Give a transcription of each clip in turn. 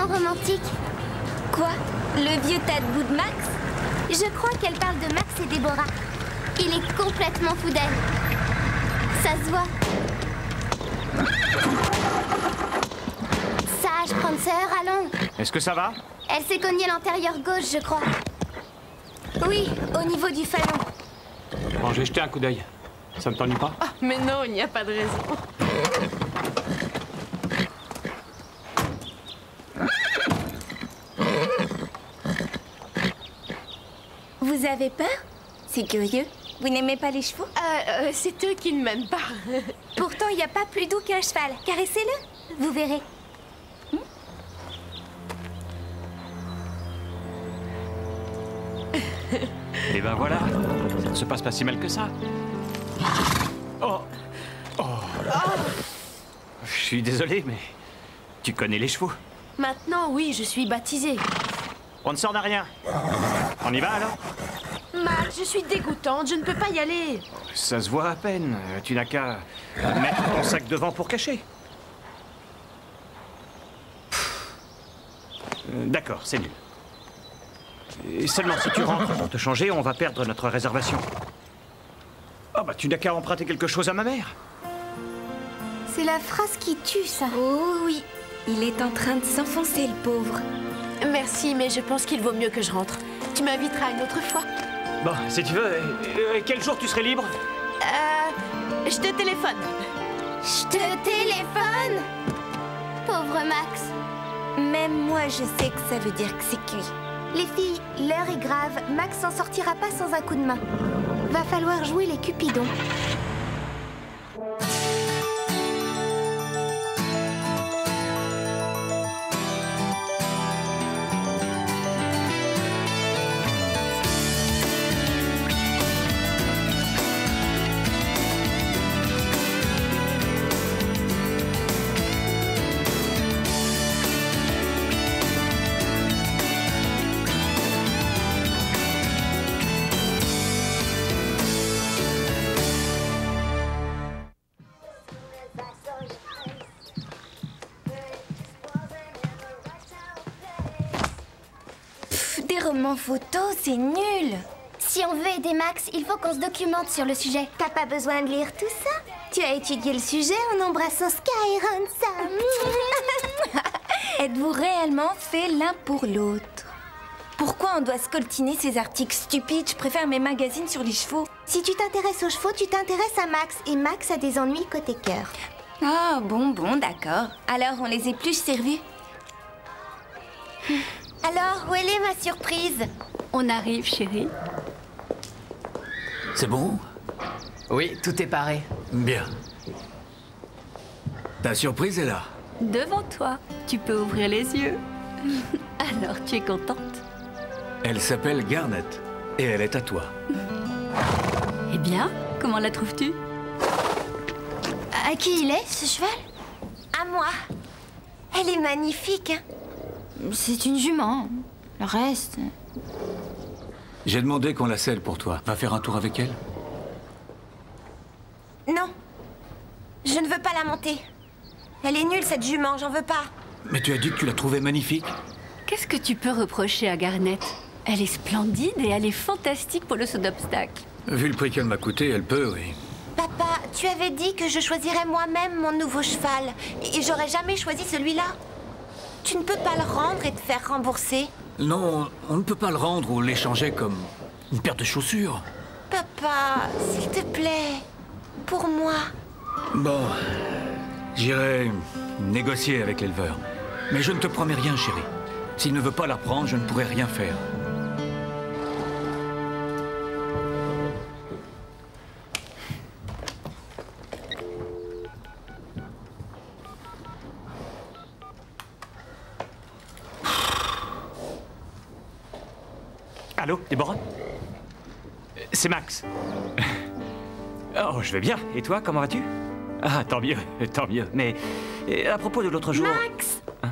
romantique. Quoi? Le vieux tas de boue de Max? Je crois qu'elle parle de Max et Déborah. Il est complètement fou d'elle. Ça se voit. Sage, Prancer, allons. Est-ce que ça va? Elle s'est cognée l'antérieur gauche, je crois. Oui, au niveau du falon. Bon, je vais jeter un coup d'œil. Ça me t'ennuie pas? Ah, mais non, il n'y a pas de raison. Vous avez peur? C'est curieux. Vous n'aimez pas les chevaux? C'est eux qui ne m'aiment pas. Pourtant, il n'y a pas plus doux qu'un cheval. Caressez-le, vous verrez. Et ben voilà, ça ne se passe pas si mal que ça. Oh. Oh. Je suis désolé, mais tu connais les chevaux. Maintenant, oui, je suis baptisée. On ne sort de rien. On y va alors? Max, je suis dégoûtante, je ne peux pas y aller. Ça se voit à peine. Tu n'as qu'à mettre ton sac devant pour cacher. D'accord, c'est nul. Et seulement si tu rentres pour te changer, on va perdre notre réservation. Oh bah tu n'as qu'à emprunter quelque chose à ma mère. C'est la phrase qui tue, ça. Oh oui, il est en train de s'enfoncer, le pauvre. Merci, mais je pense qu'il vaut mieux que je rentre. Tu m'inviteras une autre fois. Bon, si tu veux, quel jour tu serais libre? Je te téléphone. Je te téléphone. Pauvre Max. Même moi, je sais que ça veut dire que c'est cuit. Les filles, l'heure est grave. Max s'en sortira pas sans un coup de main. Va falloir jouer les Cupidons. Des romans photos, c'est nul. Si on veut aider Max, il faut qu'on se documente sur le sujet. T'as pas besoin de lire tout ça. Tu as étudié le sujet en embrassant Skyron, ça. Êtes-vous réellement fait l'un pour l'autre? Pourquoi on doit scoltiner ces articles stupides? Je préfère mes magazines sur les chevaux. Si tu t'intéresses aux chevaux, tu t'intéresses à Max. Et Max a des ennuis côté cœur. Ah, bon, d'accord. Alors, on les épluche, servis. Alors, où elle est ma surprise? On arrive, chérie. C'est bon? Oui, tout est paré. Bien. Ta surprise est là. Devant toi, tu peux ouvrir les yeux. Alors, tu es contente? Elle s'appelle Garnet et elle est à toi. Eh bien, comment la trouves-tu? À qui il est, ce cheval? À moi. Elle est magnifique, hein? C'est une jument. Le reste... J'ai demandé qu'on la selle pour toi. Va faire un tour avec elle? Non. Je ne veux pas la monter. Elle est nulle, cette jument, j'en veux pas. Mais tu as dit que tu la trouvais magnifique. Qu'est-ce que tu peux reprocher à Garnet? Elle est splendide et elle est fantastique pour le saut d'obstacle. Vu le prix qu'elle m'a coûté, elle peut, oui. Papa, tu avais dit que je choisirais moi-même mon nouveau cheval. Et j'aurais jamais choisi celui-là. Tu ne peux pas le rendre et te faire rembourser. Non, on ne peut pas le rendre ou l'échanger comme une paire de chaussures. Papa, s'il te plaît, pour moi. Bon, j'irai négocier avec l'éleveur. Mais je ne te promets rien, chérie. S'il ne veut pas la prendre, je ne pourrai rien faire. Allô, Déborah? C'est Max. Oh, je vais bien. Et toi, comment vas-tu? Ah, tant mieux, tant mieux. Mais à propos de l'autre jour... Max! Hein?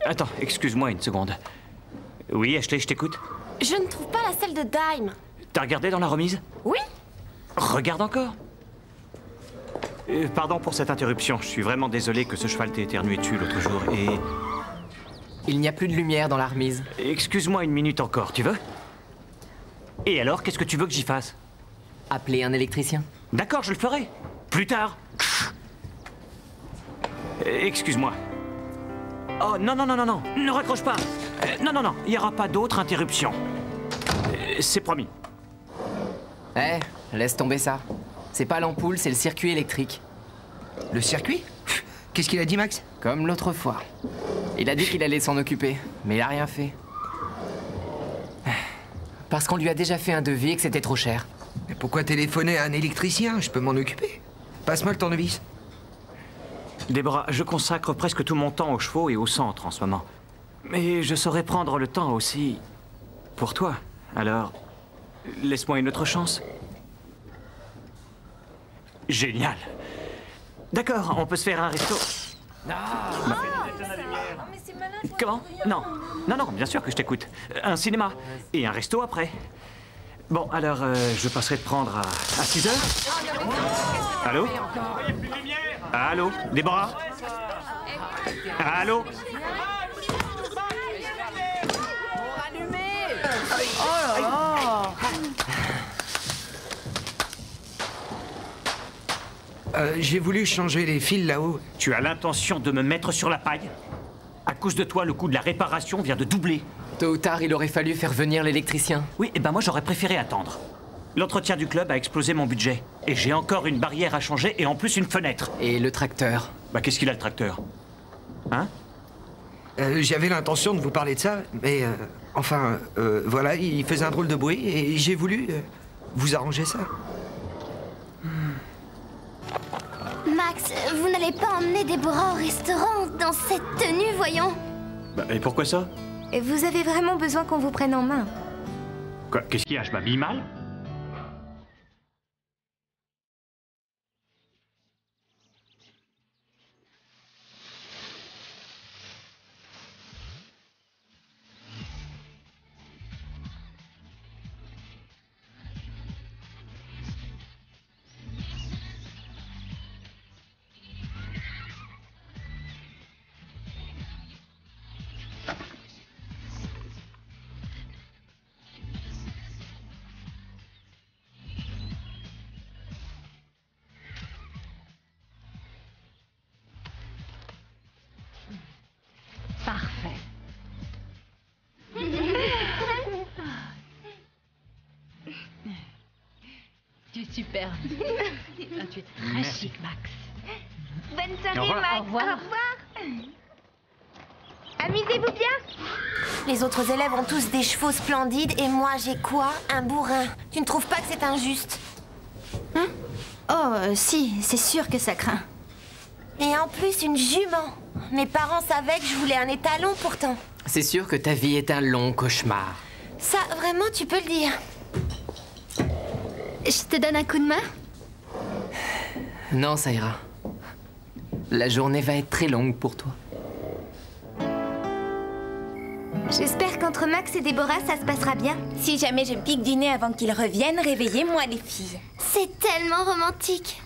Attends, excuse-moi une seconde. Oui, Ashley, je t'écoute. Je ne trouve pas la selle de Dime. T'as regardé dans la remise? Oui? Regarde encore. Pardon pour cette interruption. Je suis vraiment désolé que ce cheval t'ait éternué dessus l'autre jour. Et... Il n'y a plus de lumière dans la remise. Excuse-moi une minute encore, tu veux? Et alors, qu'est-ce que tu veux que j'y fasse? Appeler un électricien. D'accord, je le ferai. Plus tard. Excuse-moi. Oh, non, non, non, non, non. Ne raccroche pas. Non, non, non. Il n'y aura pas d'autre interruption. C'est promis. Eh, laisse tomber ça. C'est pas l'ampoule, c'est le circuit électrique. Le circuit? Qu'est-ce qu'il a dit, Max? Comme l'autre fois. Il a dit qu'il allait s'en occuper, mais il a rien fait. Parce qu'on lui a déjà fait un devis et que c'était trop cher. Mais pourquoi téléphoner à un électricien? Je peux m'en occuper. Passe-moi le tournevis. Déborah, je consacre presque tout mon temps aux chevaux et au centre en ce moment. Mais je saurais prendre le temps aussi pour toi. Alors, laisse-moi une autre chance. Génial. D'accord, on peut se faire un resto. Comment? Non. Non, non, bien sûr que je t'écoute. Un cinéma. Et un resto après. Bon, alors, je passerai te prendre à 6 heures. Allô? Allô? Déborah? Allô? J'ai voulu changer les fils là-haut. Tu as l'intention de me mettre sur la paille? À cause de toi, le coût de la réparation vient de doubler. Tôt ou tard, il aurait fallu faire venir l'électricien. Oui, et ben moi j'aurais préféré attendre. L'entretien du club a explosé mon budget. Et j'ai encore une barrière à changer et en plus une fenêtre. Et le tracteur? Bah qu'est-ce qu'il a le tracteur? Hein? J'avais l'intention de vous parler de ça, mais voilà, il faisait un drôle de bruit et j'ai voulu vous arranger ça. Max, vous n'allez pas emmener Déborah au restaurant dans cette tenue, voyons. Bah et pourquoi ça? Et vous avez vraiment besoin qu'on vous prenne en main. Quoi? Qu'est-ce qu'il y a? Je m'habille mal? Parfait. Tu es superbe. Tu es très chic, Max. Bonne soirée, Au revoir. Max. Au revoir. Amusez-vous bien. Les autres élèves ont tous des chevaux splendides et moi j'ai quoi? Un bourrin. Tu ne trouves pas que c'est injuste? Hein? Oh, si, c'est sûr que ça craint. Et en plus une jument. Mes parents savaient que je voulais un étalon pourtant. C'est sûr que ta vie est un long cauchemar. Ça, vraiment, tu peux le dire. Je te donne un coup de main? Non, ça ira. La journée va être très longue pour toi. J'espère qu'entre Max et Déborah, ça se passera bien. Si jamais je pique du nez avant qu'ils reviennent, réveillez-moi les filles. C'est tellement romantique.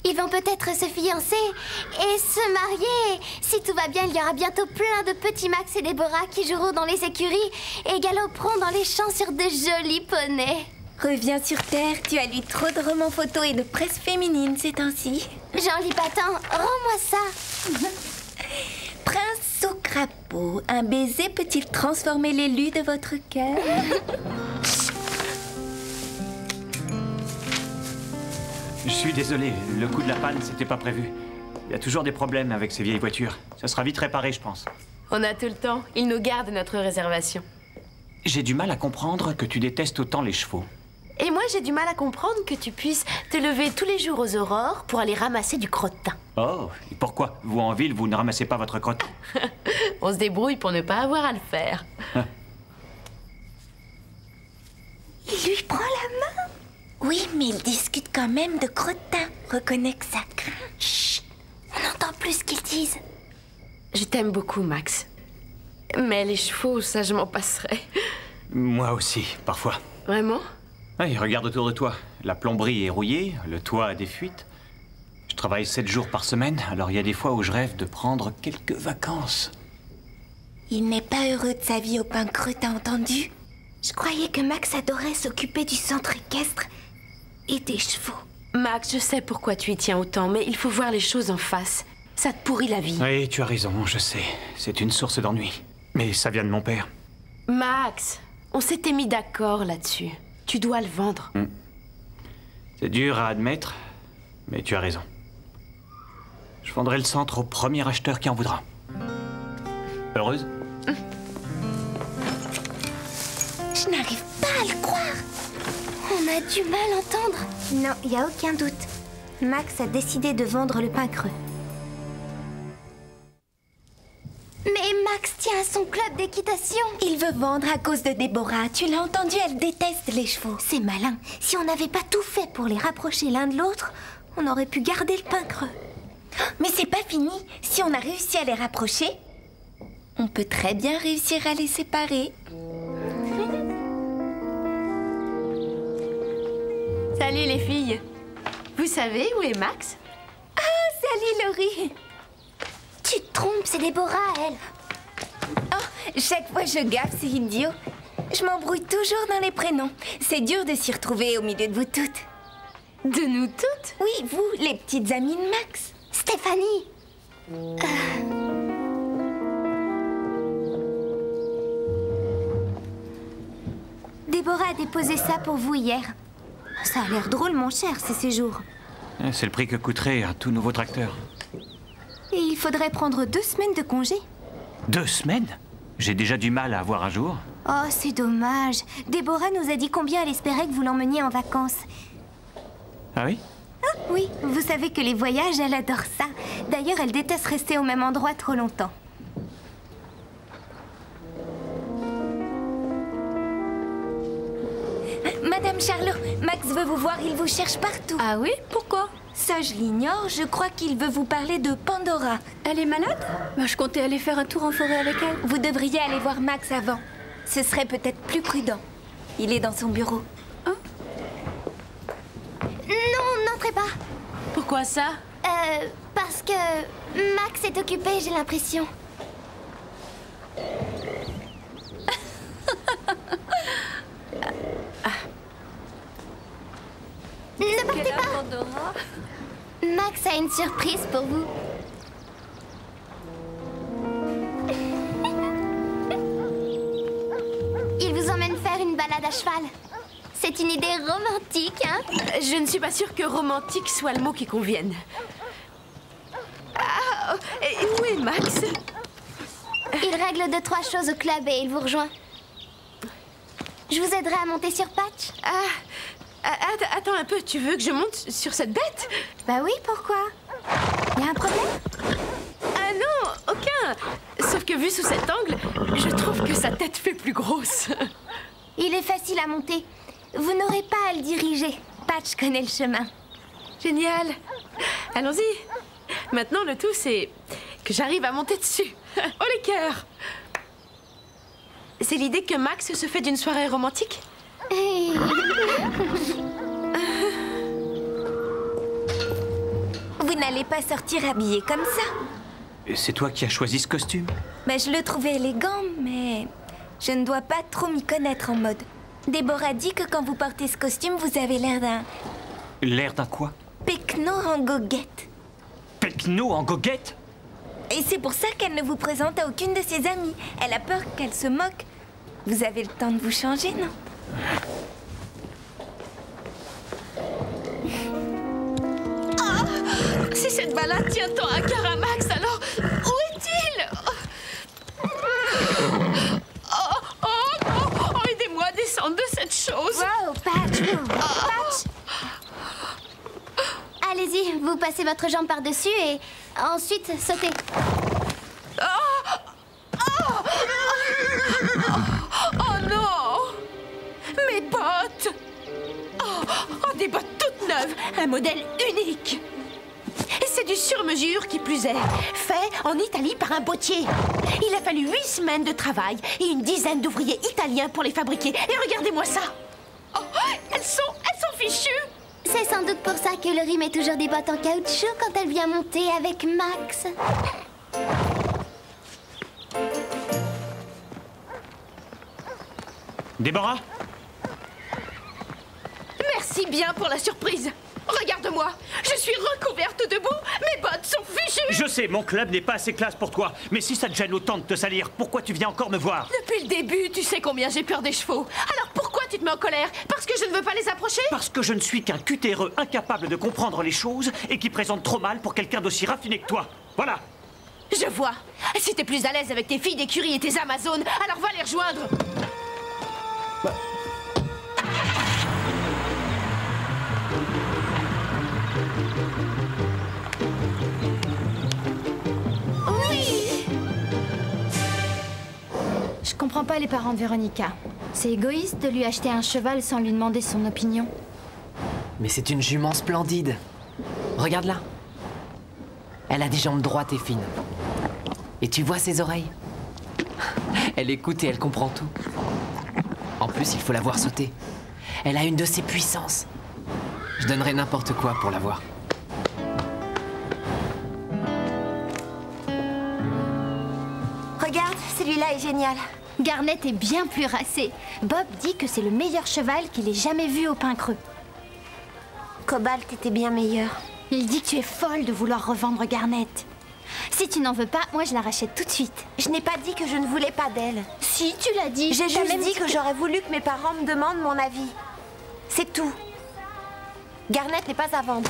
Ils vont peut-être se fiancer et se marier. Si tout va bien, il y aura bientôt plein de petits Max et Déborah qui joueront dans les écuries et galoperont dans les champs sur de jolis poneys. Reviens sur Terre, tu as lu trop de romans photos et de presse féminine ces temps-ci. J'en lis pas tant, rends-moi ça. Prince au crapaud, un baiser peut-il transformer l'élu de votre cœur? Je suis désolé, le coup de la panne, c'était pas prévu. Il y a toujours des problèmes avec ces vieilles voitures. Ça sera vite réparé, je pense. On a tout le temps. Il nous garde notre réservation. J'ai du mal à comprendre que tu détestes autant les chevaux. Et moi, j'ai du mal à comprendre que tu puisses te lever tous les jours aux aurores pour aller ramasser du crottin. Oh, et pourquoi? Vous, en ville, vous ne ramassez pas votre crottin? On se débrouille pour ne pas avoir à le faire. Il lui prend la main. Oui, mais il discute quand même de crottin. Reconnais que ça craint. Chut, on n'entend plus ce qu'ils disent. Je t'aime beaucoup, Max. Mais les chevaux, ça, je m'en passerai. Moi aussi, parfois. Vraiment? Oui, regarde autour de toi. La plomberie est rouillée, le toit a des fuites. Je travaille 7 jours par semaine, alors il y a des fois où je rêve de prendre quelques vacances. Il n'est pas heureux de sa vie au pain creux, t'as entendu? Je croyais que Max adorait s'occuper du centre équestre et des chevaux. Max, je sais pourquoi tu y tiens autant, mais il faut voir les choses en face. Ça te pourrit la vie. Oui, tu as raison, je sais. C'est une source d'ennui. Mais ça vient de mon père. Max, on s'était mis d'accord là-dessus. Tu dois le vendre. C'est dur à admettre, mais tu as raison. Je vendrai le centre au premier acheteur qui en voudra. Heureuse? Je n'arrive pas à le croire. On a du mal à entendre. Non, il n'y a aucun doute. Max a décidé de vendre le pain creux. Mais Max tient à son club d'équitation. Il veut vendre à cause de Déborah. Tu l'as entendu, elle déteste les chevaux. C'est malin. Si on n'avait pas tout fait pour les rapprocher l'un de l'autre, on aurait pu garder le pain creux. Mais c'est pas fini. Si on a réussi à les rapprocher, on peut très bien réussir à les séparer. Salut les filles. Vous savez où est Max? Ah, salut Laurie. Tu te trompes, c'est Déborah, elle. Oh, chaque fois je gaffe, c'est idiot. Je m'embrouille toujours dans les prénoms. C'est dur de s'y retrouver au milieu de vous toutes. De nous toutes? Oui, vous, les petites amies de Max. Stéphanie. Déborah a déposé ça pour vous hier. Ça a l'air drôle, mon cher, ces séjours. C'est le prix que coûterait un tout nouveau tracteur. Et il faudrait prendre 2 semaines de congé. 2 semaines? J'ai déjà du mal à avoir un jour. Oh, c'est dommage. Déborah nous a dit combien elle espérait que vous l'emmeniez en vacances. Ah oui? Ah, oui, vous savez que les voyages, elle adore ça. D'ailleurs, elle déteste rester au même endroit trop longtemps. Madame Charlot, Max veut vous voir, il vous cherche partout. Ah oui? Pourquoi? Ça, je l'ignore, je crois qu'il veut vous parler de Pandora. Elle est malade? Bah, je comptais aller faire un tour en forêt avec elle. Vous devriez aller voir Max avant. Ce serait peut-être plus prudent. Il est dans son bureau. Hein? Non, n'entrez pas. Pourquoi ça? Parce que Max est occupé, j'ai l'impression. Ne partez pas. Pandora? Max a une surprise pour vous. Il vous emmène faire une balade à cheval. C'est une idée romantique, hein? Je ne suis pas sûre que romantique soit le mot qui convienne. Ah, et où est Max? Il règle 2-3 choses au club et il vous rejoint. Je vous aiderai à monter sur Patch. Attends un peu, tu veux que je monte sur cette bête? Bah oui, pourquoi? Y a un problème? Ah non, aucun. Sauf que vu sous cet angle, je trouve que sa tête fait plus grosse. Il est facile à monter. Vous n'aurez pas à le diriger. Patch connaît le chemin. Génial. Allons-y. Maintenant, le tout, c'est que j'arrive à monter dessus. Oh les cœurs! C'est l'idée que Max se fait d'une soirée romantique? Vous n'allez pas sortir habillé comme ça. Et c'est toi qui as choisi ce costume? Ben, je le trouvais élégant, mais je ne dois pas trop m'y connaître en mode. Déborah dit que quand vous portez ce costume, vous avez l'air d'un L'air d'un quoi? pecno en goguette. Pecno en goguette? Et c'est pour ça qu'elle ne vous présente à aucune de ses amies. Elle a peur qu'elle se moque. Vous avez le temps de vous changer, non? Si cette balade tient tant à cœur à Max, alors où est-il? Aidez-moi à descendre de cette chose. Wow, Patch, Patch. Allez-y, vous passez votre jambe par-dessus et ensuite sautez. Oh non! Mes bottes! Oh, des bottes toutes neuves, un modèle unique. Et c'est du sur-mesure qui plus est, fait en Italie par un bottier. Il a fallu 8 semaines de travail et une dizaine d'ouvriers italiens pour les fabriquer. Et regardez-moi ça! Oh, elles sont fichues! C'est sans doute pour ça que Laurie met toujours des bottes en caoutchouc quand elle vient monter avec Max. Déborah? Merci bien pour la surprise. Regarde-moi, je suis recouverte de boue, mes bottes sont fichues. Je sais, mon club n'est pas assez classe pour toi. Mais si ça te gêne autant de te salir, pourquoi tu viens encore me voir? Depuis le début, tu sais combien j'ai peur des chevaux. Alors pourquoi tu te mets en colère? Parce que je ne veux pas les approcher? Parce que je ne suis qu'un cutéreux incapable de comprendre les choses et qui présente trop mal pour quelqu'un d'aussi raffiné que toi. Voilà. Je vois. Si t'es plus à l'aise avec tes filles d'écurie et tes Amazones, alors va les rejoindre. Je comprends pas les parents de Véronica. C'est égoïste de lui acheter un cheval sans lui demander son opinion. Mais c'est une jument splendide. Regarde-la. Elle a des jambes droites et fines. Et tu vois ses oreilles? Elle écoute et elle comprend tout. En plus, il faut la voir sauter. Elle a une de ses puissances. Je donnerais n'importe quoi pour la voir. Regarde, celui-là est génial. Garnet est bien plus racé. Bob dit que c'est le meilleur cheval qu'il ait jamais vu au Pin Creux. Cobalt était bien meilleur. Il dit que tu es folle de vouloir revendre Garnet. Si tu n'en veux pas, moi je la rachète tout de suite. Je n'ai pas dit que je ne voulais pas d'elle. Si, tu l'as dit. J'ai T'as juste même dit que j'aurais voulu que mes parents me demandent mon avis. C'est tout. Garnet n'est pas à vendre.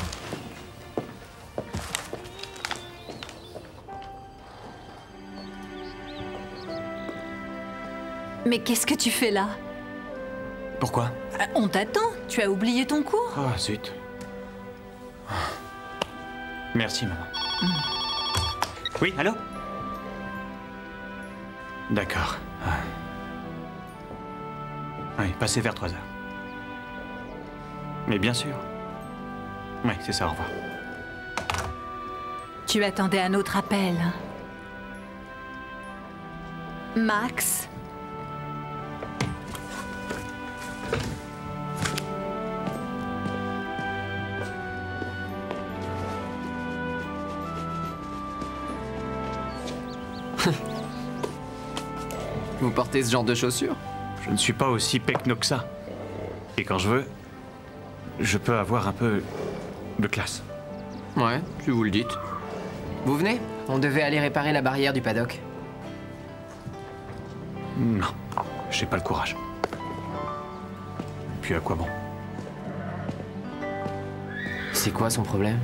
Mais qu'est-ce que tu fais là? Pourquoi? On t'attend. Tu as oublié ton cours? Oh, zut. Merci, maman. Oui, allô? D'accord. Oui, passez vers 3 heures. Mais bien sûr. Oui, c'est ça, au revoir. Tu attendais un autre appel. Max? Vous portez ce genre de chaussures? Je ne suis pas aussi pecno que ça. Et quand je veux, je peux avoir un peu de classe. Ouais, si vous le dites. Vous venez? On devait aller réparer la barrière du paddock. Non, j'ai pas le courage. Puis à quoi bon? C'est quoi son problème?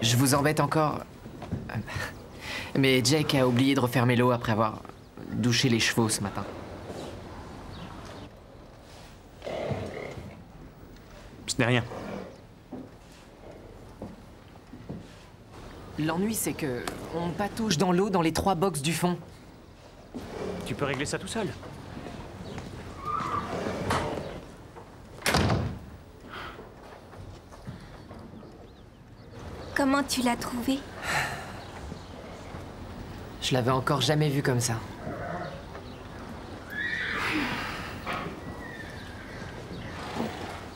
Je vous embête encore. Mais Jake a oublié de refermer l'eau après avoir douché les chevaux ce matin. Ce n'est rien. L'ennui, c'est que on patouche dans l'eau dans les 3 box du fond. Tu peux régler ça tout seul. Comment tu l'as trouvé? Je l'avais encore jamais vu comme ça.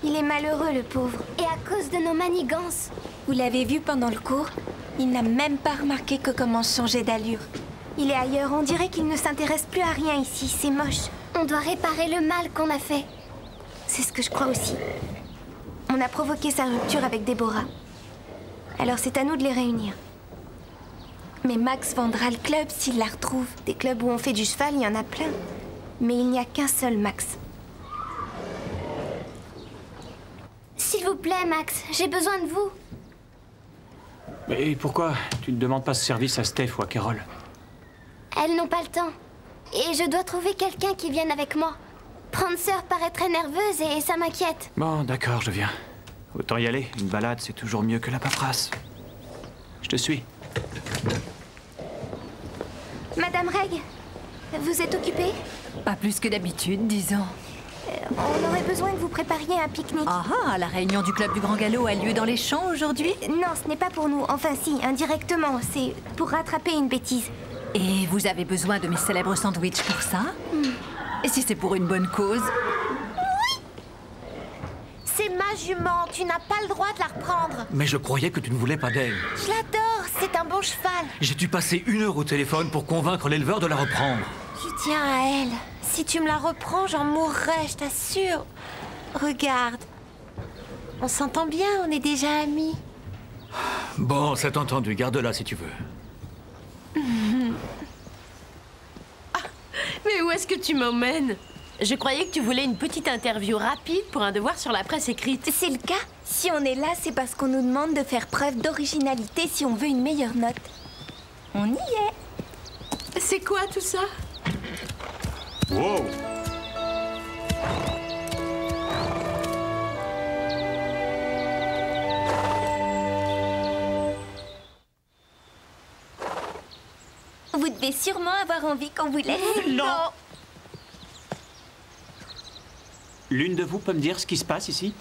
Il est malheureux, le pauvre. Et à cause de nos manigances. Vous l'avez vu pendant le cours? Il n'a même pas remarqué que commence changer d'allure. Il est ailleurs, on dirait qu'il ne s'intéresse plus à rien ici, c'est moche. On doit réparer le mal qu'on a fait. C'est ce que je crois aussi. On a provoqué sa rupture avec Déborah. Alors c'est à nous de les réunir. Mais Max vendra le club s'il la retrouve. Des clubs où on fait du cheval, il y en a plein. Mais il n'y a qu'un seul Max. S'il vous plaît, Max, j'ai besoin de vous. Et pourquoi tu ne demandes pas ce service à Steph ou à Carole? Elles n'ont pas le temps. Et je dois trouver quelqu'un qui vienne avec moi. Prancer paraît très nerveuse et ça m'inquiète. Bon, d'accord, je viens. Autant y aller. Une balade, c'est toujours mieux que la paperasse. Je te suis. Madame Reg, vous êtes occupée? Pas plus que d'habitude, disons. On aurait besoin que vous prépariez un pique-nique. Ah, la réunion du club du Grand Galop a lieu dans les champs aujourd'hui? Non, ce n'est pas pour nous. Enfin si, indirectement. C'est pour rattraper une bêtise. Et vous avez besoin de mes célèbres sandwichs pour ça? Et si c'est pour une bonne cause? C'est ma jument, tu n'as pas le droit de la reprendre. Mais je croyais que tu ne voulais pas d'elle. Je l'adore, c'est un bon cheval. J'ai dû passer 1 heure au téléphone pour convaincre l'éleveur de la reprendre. Je tiens à elle. Si tu me la reprends, j'en mourrai, je t'assure. Regarde. On s'entend bien, on est déjà amis. Bon, c'est entendu, garde-la si tu veux. Mais où est-ce que tu m'emmènes? Je croyais que tu voulais une petite interview rapide pour un devoir sur la presse écrite. C'est le cas. Si on est là, c'est parce qu'on nous demande de faire preuve d'originalité si on veut une meilleure note. On y est. C'est quoi tout ça? Wow! Vous devez sûrement avoir envie qu'on vous laisse. Non! L'une de vous peut me dire ce qui se passe ici?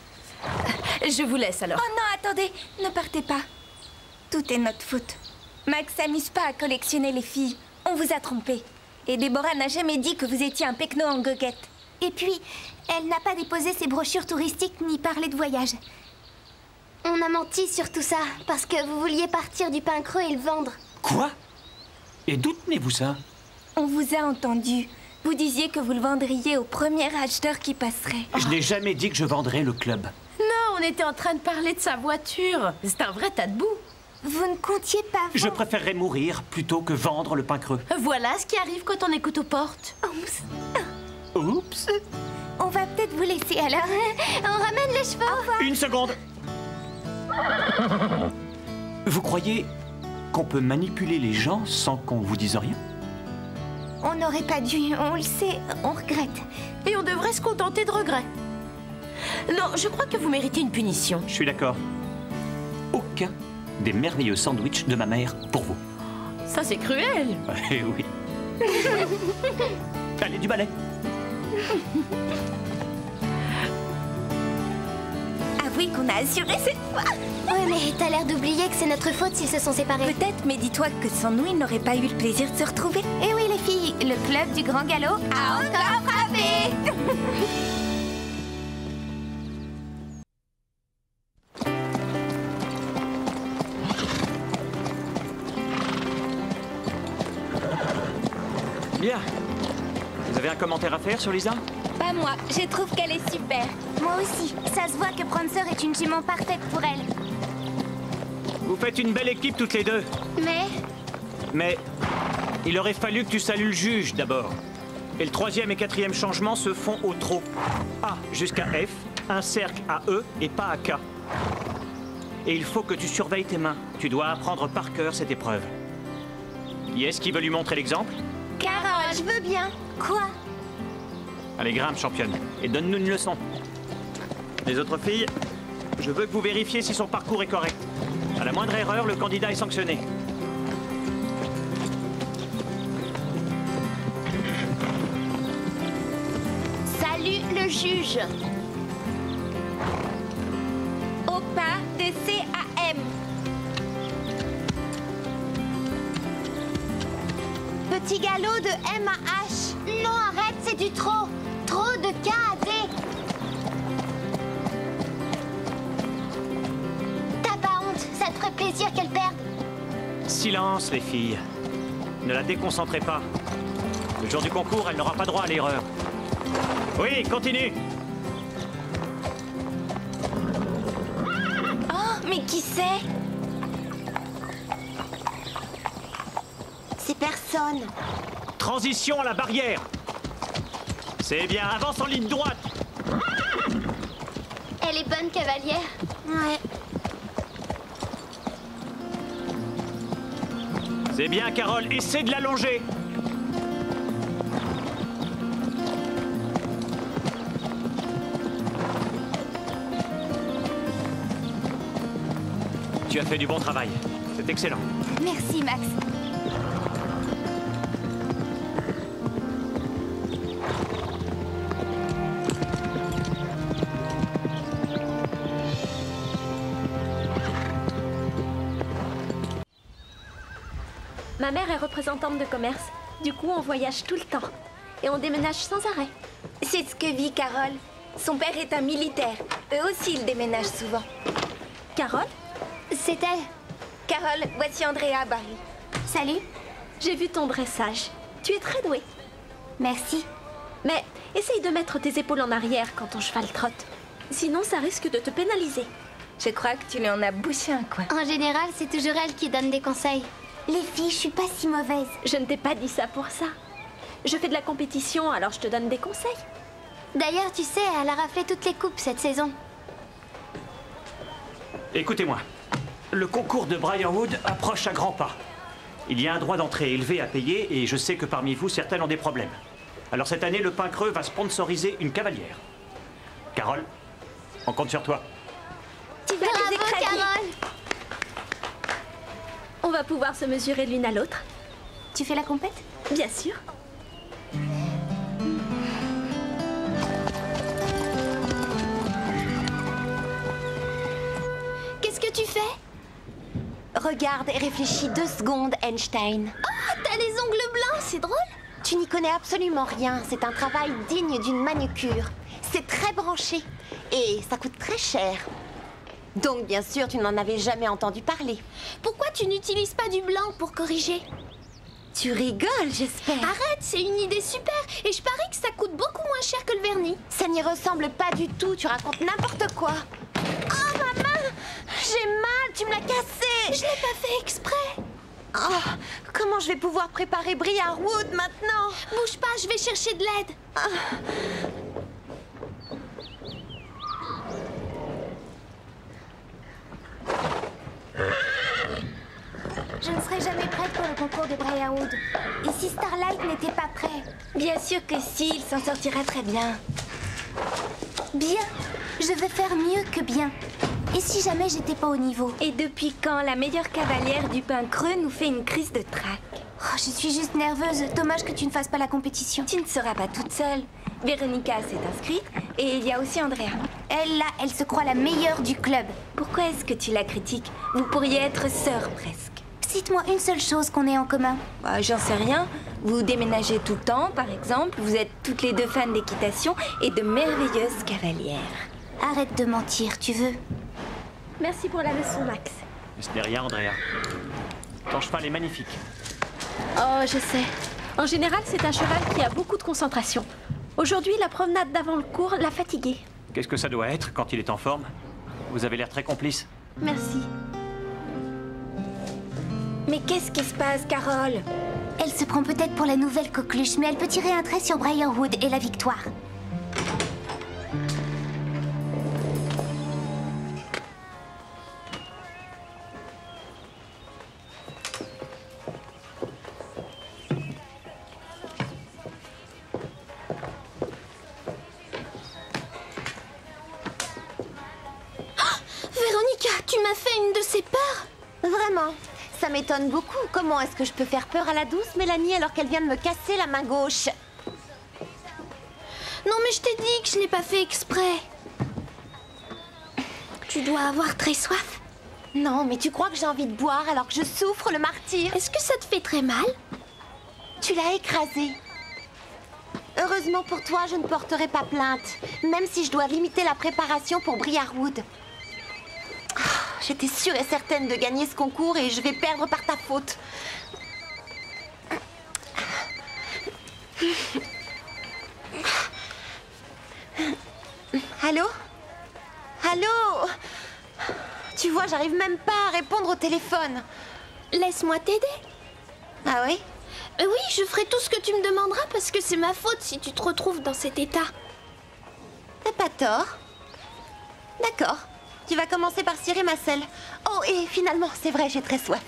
Je vous laisse alors. Oh non, attendez, ne partez pas. Tout est notre faute. Max s'amuse pas à collectionner les filles. On vous a trompé. Et Déborah n'a jamais dit que vous étiez un pecno en goguette. Et puis, elle n'a pas déposé ses brochures touristiques ni parlé de voyage. On a menti sur tout ça, parce que vous vouliez partir du pain creux et le vendre. Quoi? Et d'où tenez-vous ça? On vous a entendu. Vous disiez que vous le vendriez au premier acheteur qui passerait. Je n'ai jamais dit que je vendrais le club. Non, on était en train de parler de sa voiture. C'est un vrai tas de boue. Vous ne comptiez pas Je préférerais mourir plutôt que vendre le pain creux. Voilà ce qui arrive quand on écoute aux portes. Oups! On va peut-être vous laisser alors. On ramène les chevaux. Une seconde! Vous croyez qu'on peut manipuler les gens sans qu'on vous dise rien? On n'aurait pas dû, on le sait, on regrette. Et on devrait se contenter de regrets. Non, je crois que vous méritez une punition. Je suis d'accord. Aucun des merveilleux sandwichs de ma mère pour vous. Ça, c'est cruel. Eh oui. Allez, du balai. Avouez qu'on a assuré cette fois. Ouais, mais t'as l'air d'oublier que c'est notre faute s'ils se sont séparés. Peut-être, mais dis-toi que sans nous, ils n'auraient pas eu le plaisir de se retrouver. Eh oui, les filles, le club du Grand Galop a encore frappé. Bien. Vous avez un commentaire à faire sur Lisa? Pas moi, je trouve qu'elle est super. Moi aussi. Ça se voit que Prancer est une jument parfaite pour elle. Vous faites une belle équipe toutes les deux. Mais il aurait fallu que tu salues le juge d'abord. Et le 3e et 4e changement se font au trot. A jusqu'à F, un cercle à E et pas à K. Et il faut que tu surveilles tes mains. Tu dois apprendre par cœur cette épreuve. Qui est-ce qui veut lui montrer l'exemple? Carole, je veux bien. Quoi? Allez, grimpe, championne, et donne-nous une leçon. Les autres filles, je veux que vous vérifiez si son parcours est correct. À la moindre erreur, le candidat est sanctionné. Salut le juge. Au pas de C à M. Petit galop de M à H. Non, arrête, c'est du trop. Trop de K à D. T'as pas honte, ça te ferait plaisir qu'elle perde. Silence, les filles. Ne la déconcentrez pas. Le jour du concours, elle n'aura pas droit à l'erreur. Oui, continue. Oh, mais qui c'est? C'est personne. Transition à la barrière. C'est bien, avance en ligne droite. Elle est bonne, cavalière. Ouais. C'est bien, Carole, essaie de l'allonger. Tu as fait du bon travail. C'est excellent. Merci, Max. Ma mère est représentante de commerce. Du coup, on voyage tout le temps. Et on déménage sans arrêt. C'est ce que vit Carole. Son père est un militaire. Eux aussi, ils déménagent souvent. Carole? C'est elle. Carole, voici Andrea, Barry. Salut. J'ai vu ton dressage. Tu es très douée. Merci. Mais essaye de mettre tes épaules en arrière quand ton cheval trotte. Sinon, ça risque de te pénaliser. Je crois que tu lui en as bouché un coin. En général, c'est toujours elle qui donne des conseils. Les filles, je suis pas si mauvaise. Je ne t'ai pas dit ça pour ça. Je fais de la compétition, alors je te donne des conseils. D'ailleurs, tu sais, elle a raflé toutes les coupes cette saison. Écoutez-moi. Le concours de Briarwood approche à grands pas. Il y a un droit d'entrée élevé à payer et je sais que parmi vous, certains ont des problèmes. Alors cette année, le Pain Creux va sponsoriser une cavalière. Carole, on compte sur toi. Tu vas les écraser. Carole. On va pouvoir se mesurer l'une à l'autre. Tu fais la compète? Bien sûr. Qu'est-ce que tu fais? Regarde et réfléchis 2 secondes, Einstein. Oh, t'as les ongles blancs, c'est drôle. Tu n'y connais absolument rien. C'est un travail digne d'une manucure. C'est très branché. Et ça coûte très cher. Donc, bien sûr, tu n'en avais jamais entendu parler. Pourquoi tu n'utilises pas du blanc pour corriger? Tu rigoles, j'espère. Arrête, c'est une idée super. Et je parie que ça coûte beaucoup moins cher que le vernis. Ça n'y ressemble pas du tout. Tu racontes n'importe quoi. Oh, ma main! J'ai mal, tu me l'as cassée. Je l'ai pas fait exprès. Oh, comment je vais pouvoir préparer Briarwood maintenant? Bouge pas, je vais chercher de l'aide. Je ne serai jamais prête pour le concours de Briarwood. Et si Starlight n'était pas prêt? Bien sûr que si, il s'en sortira très bien. Bien. Je veux faire mieux que bien. Et si jamais j'étais pas au niveau? Et depuis quand la meilleure cavalière du Pain Creux nous fait une crise de trac? Oh, je suis juste nerveuse. Dommage que tu ne fasses pas la compétition. Tu ne seras pas toute seule. Véronica s'est inscrite et il y a aussi Andrea. Elle, là, elle se croit la meilleure du club. Pourquoi est-ce que tu la critiques? Vous pourriez être sœurs presque. Cite-moi une seule chose qu'on ait en commun. Bah, j'en sais rien. Vous déménagez tout le temps, par exemple. Vous êtes toutes les 2 fans d'équitation et de merveilleuses cavalières. Arrête de mentir, tu veux? Merci pour la leçon, Max. Ce n'est rien, Andrea. Ton cheval est magnifique. Oh, je sais. En général, c'est un cheval qui a beaucoup de concentration. Aujourd'hui, la promenade d'avant le cours l'a fatigué. Qu'est-ce que ça doit être quand il est en forme? Vous avez l'air très complice. Merci. Mais qu'est-ce qui se passe, Carole? Elle se prend peut-être pour la nouvelle coqueluche, mais elle peut tirer un trait sur Briarwood et la victoire. Véronica, tu m'as fait une de ces peurs? Vraiment? Ça m'étonne beaucoup. Comment est-ce que je peux faire peur à la douce Mélanie alors qu'elle vient de me casser la main gauche? Non, mais je t'ai dit que je l'ai pas fait exprès. Tu dois avoir très soif. Non, mais tu crois que j'ai envie de boire alors que je souffre le martyre? Est-ce que ça te fait très mal? Tu l'as écrasé. Heureusement pour toi, je ne porterai pas plainte, même si je dois limiter la préparation pour Briarwood. J'étais sûre et certaine de gagner ce concours et je vais perdre par ta faute. Allô? Allô? Tu vois, j'arrive même pas à répondre au téléphone. Laisse-moi t'aider. Ah oui? Oui, je ferai tout ce que tu me demanderas parce que c'est ma faute si tu te retrouves dans cet état. T'as pas tort. D'accord. Tu vas commencer par cirer ma selle. Oh, et finalement, c'est vrai, j'ai très soif.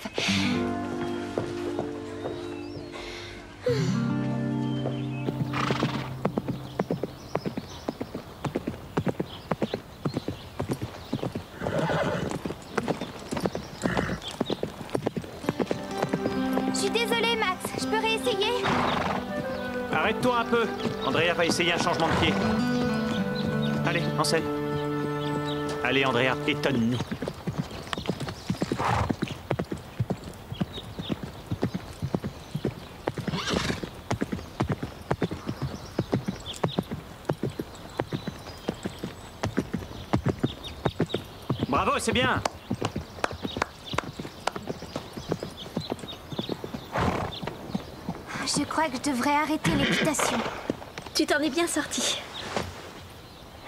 Je suis désolée, Max. Je peux réessayer? Arrête-toi un peu. Andrea va essayer un changement de pied. Allez, en selle. Allez, Andrea, étonne-nous. Bravo, c'est bien. Je crois que je devrais arrêter l'équitation. Tu t'en es bien sorti.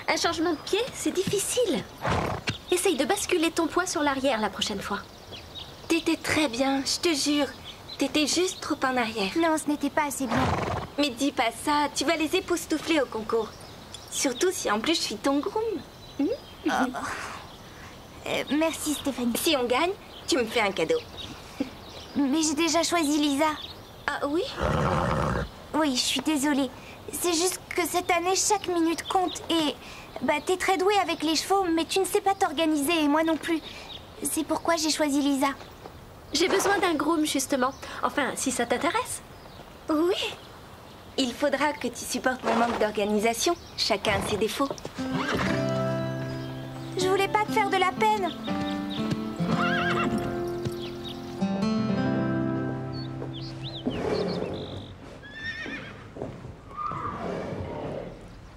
Un changement de pied, c'est difficile. Essaye de basculer ton poids sur l'arrière la prochaine fois. T'étais très bien, je te jure. T'étais juste trop en arrière. Non, ce n'était pas assez bien. Mais dis pas ça, tu vas les époustoufler au concours. Surtout si en plus je suis ton groom. Merci Stéphanie. Si on gagne, tu me fais un cadeau. Mais j'ai déjà choisi Lisa. Ah oui? Oui, je suis désolée. C'est juste que cette année, chaque minute compte et... Bah, t'es très douée avec les chevaux, mais tu ne sais pas t'organiser et moi non plus. C'est pourquoi j'ai choisi Lisa. J'ai besoin d'un groom, justement. Enfin, si ça t'intéresse. Oui. Il faudra que tu supportes mon manque d'organisation. Chacun a ses défauts. Je voulais pas te faire de la peine.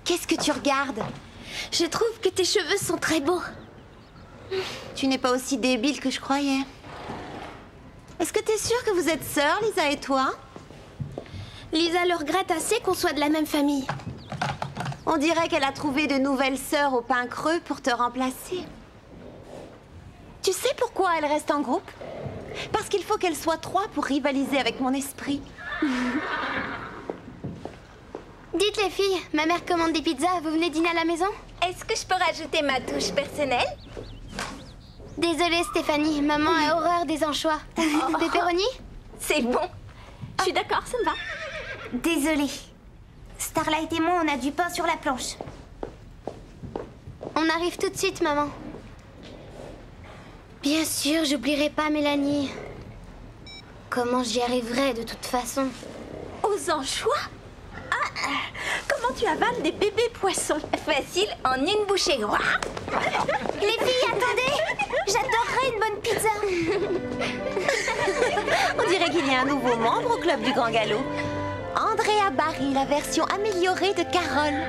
Qu'est-ce que tu regardes? Je trouve que tes cheveux sont très beaux. Tu n'es pas aussi débile que je croyais. Est-ce que t'es sûre que vous êtes sœurs, Lisa et toi? Lisa le regrette assez qu'on soit de la même famille. On dirait qu'elle a trouvé de nouvelles sœurs au pain creux pour te remplacer. Tu sais pourquoi elle reste en groupe? Parce qu'il faut qu'elle soit 3 pour rivaliser avec mon esprit. Dites les filles, ma mère commande des pizzas, vous venez dîner à la maison? Est-ce que je peux rajouter ma touche personnelle? Désolée Stéphanie, maman a horreur des anchois. Pepperoni? C'est bon. Je suis d'accord, ça me va. Désolée. Starlight et moi, on a du pain sur la planche. On arrive tout de suite, maman. Bien sûr, j'oublierai pas Mélanie. Comment j'y arriverai de toute façon? Aux anchois? Ah, comment tu avales des bébés poissons? Facile, en une bouchée. Les filles, attendez! J'adorerais une bonne pizza. On dirait qu'il y a un nouveau membre au club du Grand Galop. Andrea Barry, la version améliorée de Carole.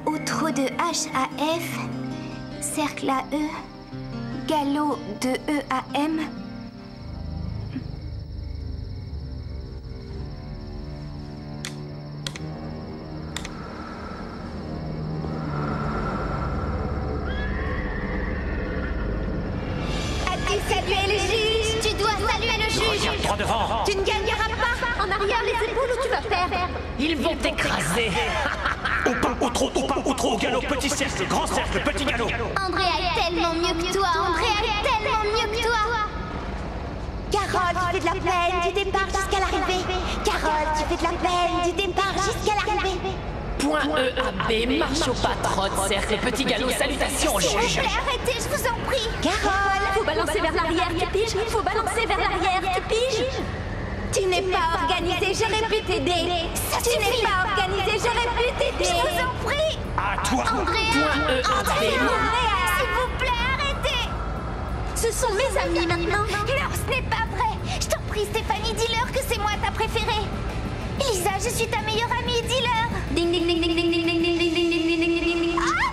Outro de H à F, cercle à E, galop de E à M. As-tu salué le juge? Tu dois saluer le juge. Regarde droit devant. Tu ne gagneras pas. En arrière, les épaules ou tu vas perdre? Ils vont t'écraser. Au pas, au trop, au galop, petit cercle, grand cercle, petit galop. Andrea est tellement mieux que toi. Andrea est tellement mieux que toi. Carole, tu fais de la peine du départ jusqu'à l'arrivée. Carole, tu fais de la peine du départ jusqu'à l'arrivée. Point E à B, marche au pas, trotte, cercle, petit galop, salutations, S'il vous juge. plaît, arrêtez, je vous en prie. Carole, Faut balancer vers l'arrière, tu piges? Faut balancer vers l'arrière, tu piges? tu n'es pas organisée, j'aurais pu t'aider. Tu n'es pas organisée, j'aurais pu t'aider. Je vous en prie. À toi. Point E à B, S'il vous plaît, arrêtez. Ce sont mes amis maintenant. Non, ce n'est pas vrai. Je t'en prie, Stéphanie, dis-leur que c'est moi ta préférée. Lisa, je suis ta meilleure amie, dis-leur. Ding, ding, ding, ding, ding, ding, ding, ding, ding, ding, ding, ding, ding, ding. Ah!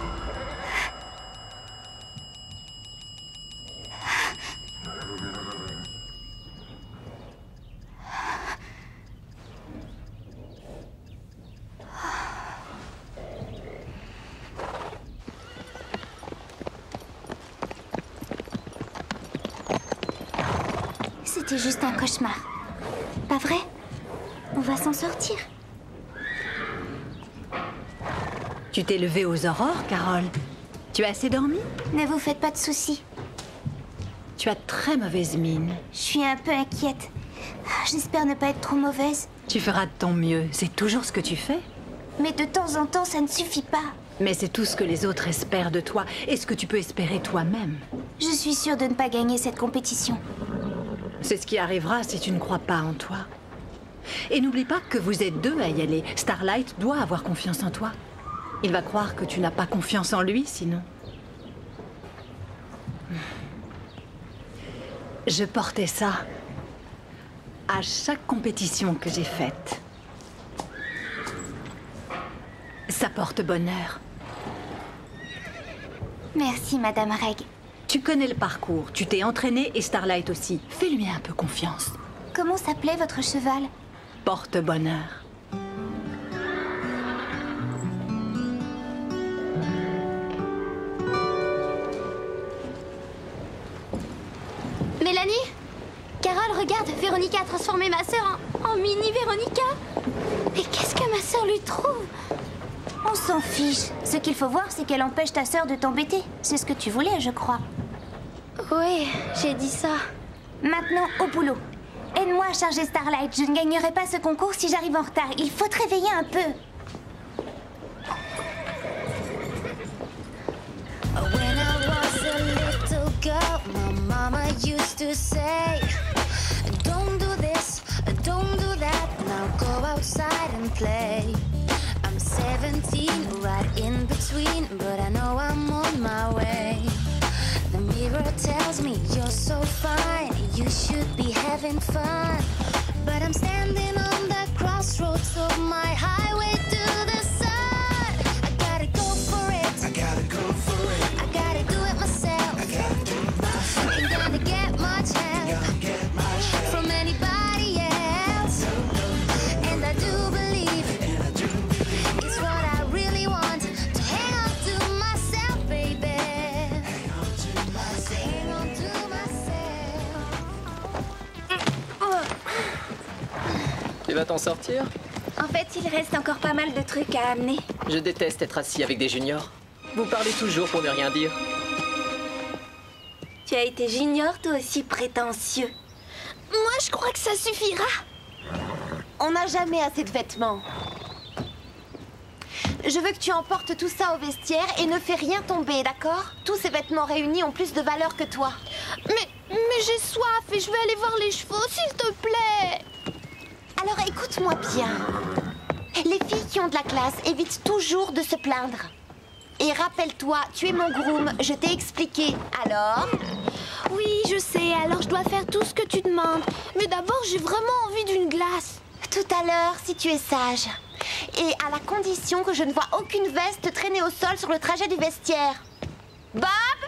C'était juste un cauchemar. Pas vrai? On va s'en sortir. Tu t'es levée aux aurores, Carole. Tu as assez dormi? Ne vous faites pas de soucis. Tu as très mauvaise mine. Je suis un peu inquiète. J'espère ne pas être trop mauvaise. Tu feras de ton mieux. C'est toujours ce que tu fais. Mais de temps en temps, ça ne suffit pas. Mais c'est tout ce que les autres espèrent de toi et ce que tu peux espérer toi-même. Je suis sûre de ne pas gagner cette compétition. C'est ce qui arrivera si tu ne crois pas en toi. Et n'oublie pas que vous êtes deux à y aller. Starlight doit avoir confiance en toi. Il va croire que tu n'as pas confiance en lui, sinon. Je portais ça à chaque compétition que j'ai faite. Ça porte bonheur. Merci, Madame Reg. Tu connais le parcours, tu t'es entraînée et Starlight aussi. Fais-lui un peu confiance. Comment s'appelait votre cheval? Porte-bonheur. Mélanie? Carole, regarde, Véronica a transformé ma sœur en mini Véronica. Et qu'est-ce que ma sœur lui trouve? On s'en fiche. Ce qu'il faut voir, c'est qu'elle empêche ta sœur de t'embêter. C'est ce que tu voulais, je crois. Oui, j'ai dit ça. Maintenant, au boulot. Aide-moi à charger Starlight. Je ne gagnerai pas ce concours si j'arrive en retard. Il faut te réveiller un peu. When I was a little girl, my mama used to say, don't do this, don't do that, now go outside and play. I'm 17, right in between, but I know I'm on my way. The mirror tells me you're so fine, you should be having fun. But I'm standing on the crossroads of my highway to the sun. I gotta go for it. I gotta go for it. I gotta do it myself. I gotta do it myself. Ain't gonna get much help from anybody else. And I do believe it's what I really want to hang on to myself, baby. Hang on to myself. Tu vas t'en sortir? En fait, il reste encore pas mal de trucs à amener. Je déteste être assis avec des juniors. Vous parlez toujours pour ne rien dire. Tu as été junior, toi aussi prétentieux. Moi, je crois que ça suffira. On n'a jamais assez de vêtements. Je veux que tu emportes tout ça au vestiaire et ne fais rien tomber, d'accord? Tous ces vêtements réunis ont plus de valeur que toi. Mais j'ai soif et je vais aller voir les chevaux, s'il te plaît. Alors écoute-moi bien. Les filles qui ont de la classe évitent toujours de se plaindre. Et rappelle-toi, tu es mon groom, je t'ai expliqué. Alors? Oui, je sais, alors je dois faire tout ce que tu demandes. Mais d'abord, j'ai vraiment envie d'une glace. Tout à l'heure, si tu es sage. Et à la condition que je ne vois aucune veste traîner au sol sur le trajet du vestiaire. Bob?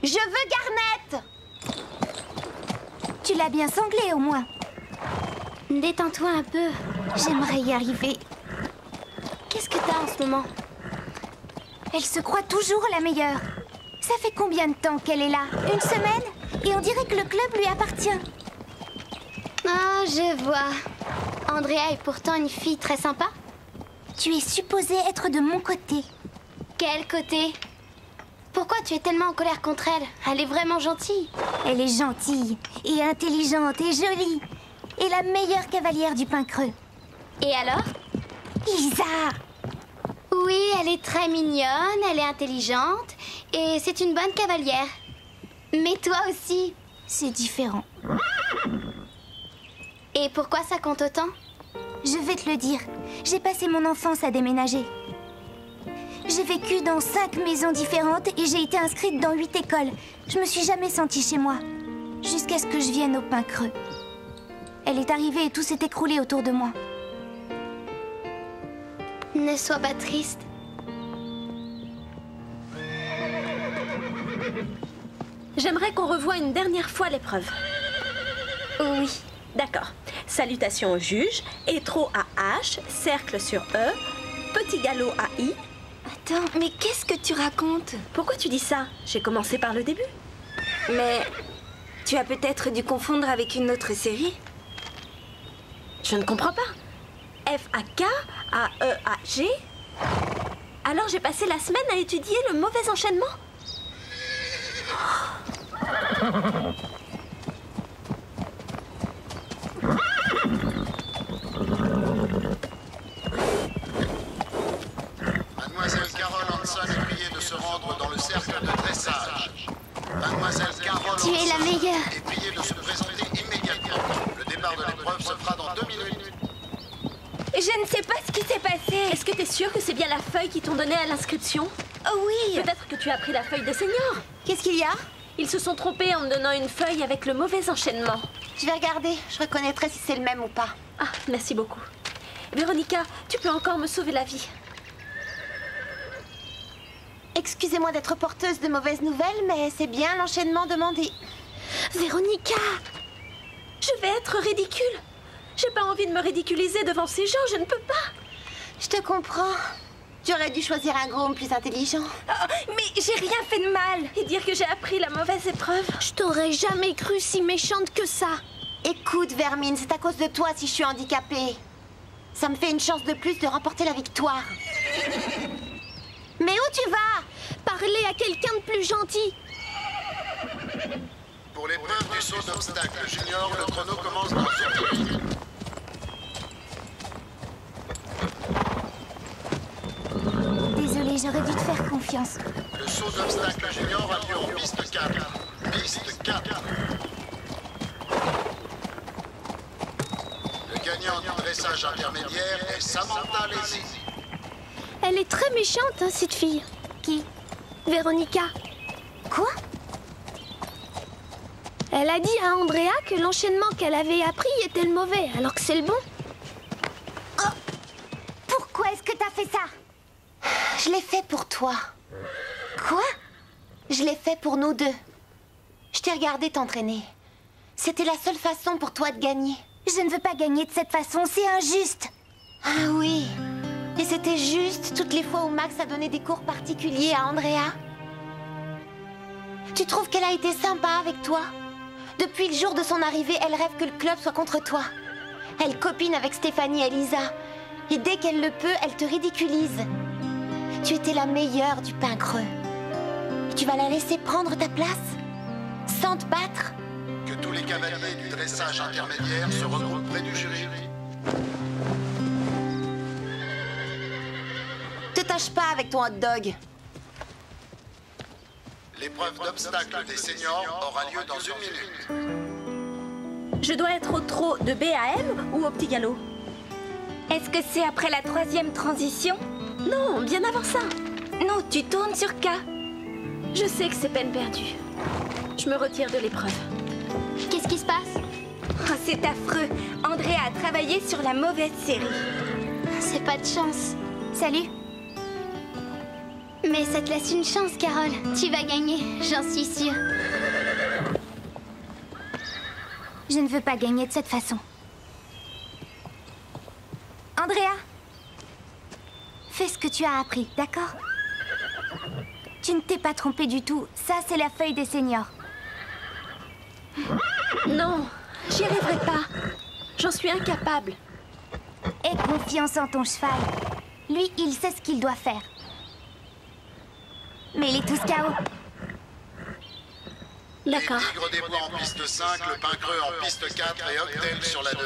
Je veux Garnet! Tu l'as bien sanglé, au moins. Détends-toi un peu. J'aimerais y arriver. Qu'est-ce que t'as en ce moment? Elle se croit toujours la meilleure. Ça fait combien de temps qu'elle est là? Une semaine? Et on dirait que le club lui appartient. Ah, je vois. Andrea est pourtant une fille très sympa. Tu es supposée être de mon côté. Quel côté? Pourquoi tu es tellement en colère contre elle? Elle est vraiment gentille. Elle est gentille et intelligente et jolie. Et la meilleure cavalière du Pin Creux. Et alors? Lisa! Oui, elle est très mignonne, elle est intelligente et c'est une bonne cavalière. Mais toi aussi. C'est différent. Et pourquoi ça compte autant? Je vais te le dire. J'ai passé mon enfance à déménager. J'ai vécu dans 5 maisons différentes et j'ai été inscrite dans 8 écoles. Je me suis jamais sentie chez moi. Jusqu'à ce que je vienne au Pin Creux. Elle est arrivée et tout s'est écroulé autour de moi. Ne sois pas triste. J'aimerais qu'on revoie une dernière fois l'épreuve. Oui. D'accord. Salutations au juge, étro à H, cercle sur E, petit galop à I. Attends, mais qu'est-ce que tu racontes? Pourquoi tu dis ça? J'ai commencé par le début. Mais tu as peut-être dû confondre avec une autre série? Je ne comprends pas. F à K, à E à G. Alors j'ai passé la semaine à étudier le mauvais enchaînement. Mademoiselle Carole Hanson est priée de se rendre dans le cercle de dressage. Mademoiselle Carole Tu es la meilleure. est priée de se présenter immédiatement. Le départ de l'épreuve se fera dans 2 minutes. Je ne sais pas ce qui s'est passé. Est-ce que tu es sûre que c'est bien la feuille qu'ils t'ont donnée à l'inscription? Oh oui. Peut-être que tu as pris la feuille des seniors. Qu'est-ce qu'il y a? Ils se sont trompés en me donnant une feuille avec le mauvais enchaînement. Je vais regarder, je reconnaîtrai si c'est le même ou pas. Ah, merci beaucoup. Véronica, tu peux encore me sauver la vie. Excusez-moi d'être porteuse de mauvaises nouvelles, mais c'est bien l'enchaînement demandé. Véronica, je vais être ridicule. J'ai pas envie de me ridiculiser devant ces gens, je ne peux pas. Je te comprends. Tu aurais dû choisir un groom plus intelligent. Oh, mais j'ai rien fait de mal. Et dire que j'ai appris la mauvaise épreuve. Je t'aurais jamais cru si méchante que ça. Écoute, Vermine, c'est à cause de toi si je suis handicapée. Ça me fait une chance de plus de remporter la victoire. Mais où tu vas? Parler à quelqu'un de plus gentil. Pour l'épreuve du saut d'obstacle junior, le chrono commence dans 1 minute. Désolée, j'aurais dû te faire confiance. Le saut d'obstacle junior a lieu en piste 4. Piste 4. Le gagnant du dressage intermédiaire est Samantha Lazy. Elle est très méchante, hein, cette fille. Qui? Véronica. Quoi? Elle a dit à Andrea que l'enchaînement qu'elle avait appris était le mauvais, alors que c'est le bon. Oh. Pourquoi est-ce que t'as fait ça? Je l'ai fait pour toi. Quoi? Je l'ai fait pour nous deux. Je t'ai regardé t'entraîner. C'était la seule façon pour toi de gagner. Je ne veux pas gagner de cette façon, c'est injuste. Ah oui. Et c'était juste toutes les fois où Max a donné des cours particuliers à Andrea. Tu trouves qu'elle a été sympa avec toi? Depuis le jour de son arrivée, elle rêve que le club soit contre toi. Elle copine avec Stéphanie et Lisa. Et dès qu'elle le peut, elle te ridiculise. Tu étais la meilleure du pain creux. Tu vas la laisser prendre ta place? Sans te battre? Que tous les cavaliers du dressage intermédiaire se regroupent près du jury. Te tâche pas avec ton hot dog. L'épreuve d'obstacle des seniors aura lieu dans 1 minute. Je dois être au trot de B à M ou au petit galop? Est-ce que c'est après la 3e transition? Non, bien avant ça. Non, tu tournes sur K. Je sais que c'est peine perdue. Je me retire de l'épreuve. Qu'est-ce qui se passe? Oh, c'est affreux. Andrea a travaillé sur la mauvaise série. C'est pas de chance. Salut. Mais ça te laisse une chance, Carole. Tu vas gagner, j'en suis sûre. Je ne veux pas gagner de cette façon. Andrea, fais ce que tu as appris, d'accord? Tu ne t'es pas trompée du tout. Ça, c'est la feuille des seniors. Non, j'y arriverai pas. J'en suis incapable. Aie confiance en ton cheval. Lui, il sait ce qu'il doit faire. Mais il est tous KO. D'accord. Les Tigres des Bois en piste 5, le pain creux en piste 4 et Octel sur la 2.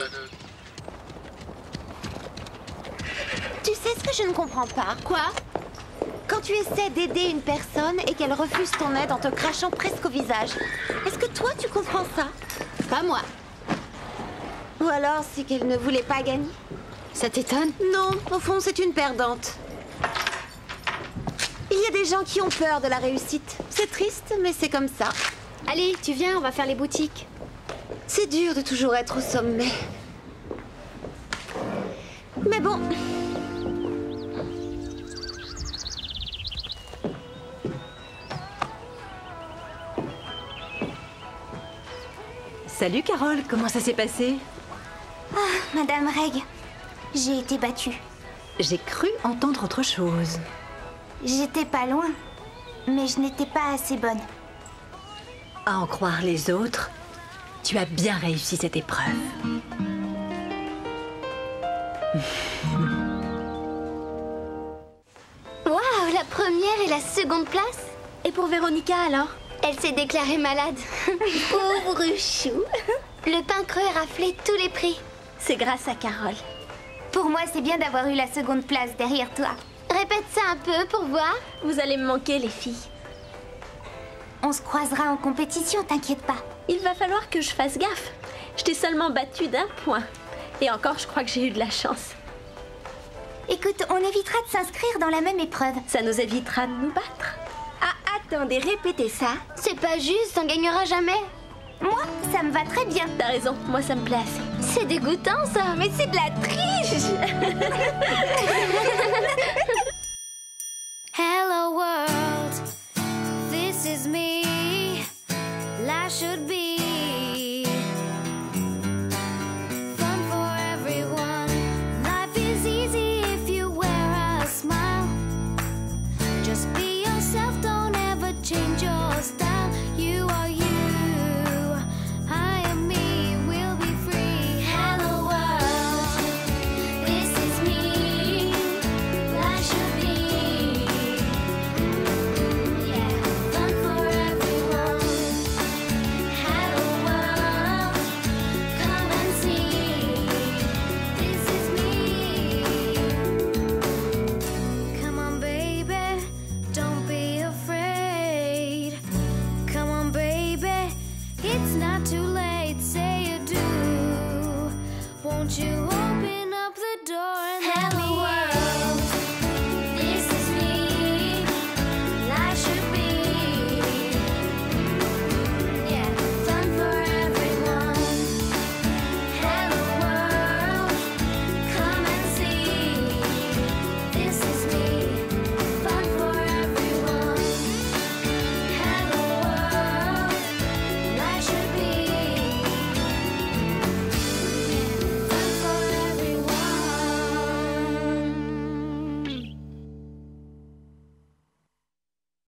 Tu sais ce que je ne comprends pas? Quoi? Quand tu essaies d'aider une personne et qu'elle refuse ton aide en te crachant presque au visage, est-ce que toi tu comprends ça? Pas moi. Ou alors c'est qu'elle ne voulait pas gagner? Ça t'étonne? Non, au fond c'est une perdante. Il y a des gens qui ont peur de la réussite. C'est triste, mais c'est comme ça. Allez, tu viens, on va faire les boutiques. C'est dur de toujours être au sommet. Mais bon. Salut Carole, comment ça s'est passé? Ah, Madame Reg, j'ai été battue. J'ai cru entendre autre chose. J'étais pas loin, mais je n'étais pas assez bonne. À en croire les autres, tu as bien réussi cette épreuve. Waouh, la première et la seconde place? Et pour Véronica alors? Elle s'est déclarée malade. Pauvre chou. Le pain creux a raflé tous les prix. C'est grâce à Carole. Pour moi, c'est bien d'avoir eu la seconde place derrière toi. Répète ça un peu pour voir. Vous allez me manquer, les filles. On se croisera en compétition, t'inquiète pas. Il va falloir que je fasse gaffe. Je t'ai seulement battue d'1 point. Et encore, je crois que j'ai eu de la chance. Écoute, on évitera de s'inscrire dans la même épreuve. Ça nous évitera de nous battre. Ah, attendez, répétez ça. C'est pas juste, on gagnera jamais. Moi, ça me va très bien. T'as raison, moi ça me plaît assez. C'est dégoûtant ça, mais c'est de la triche. Hello world. is me. Life should be fun for everyone. Life is easy if you wear a smile. Just be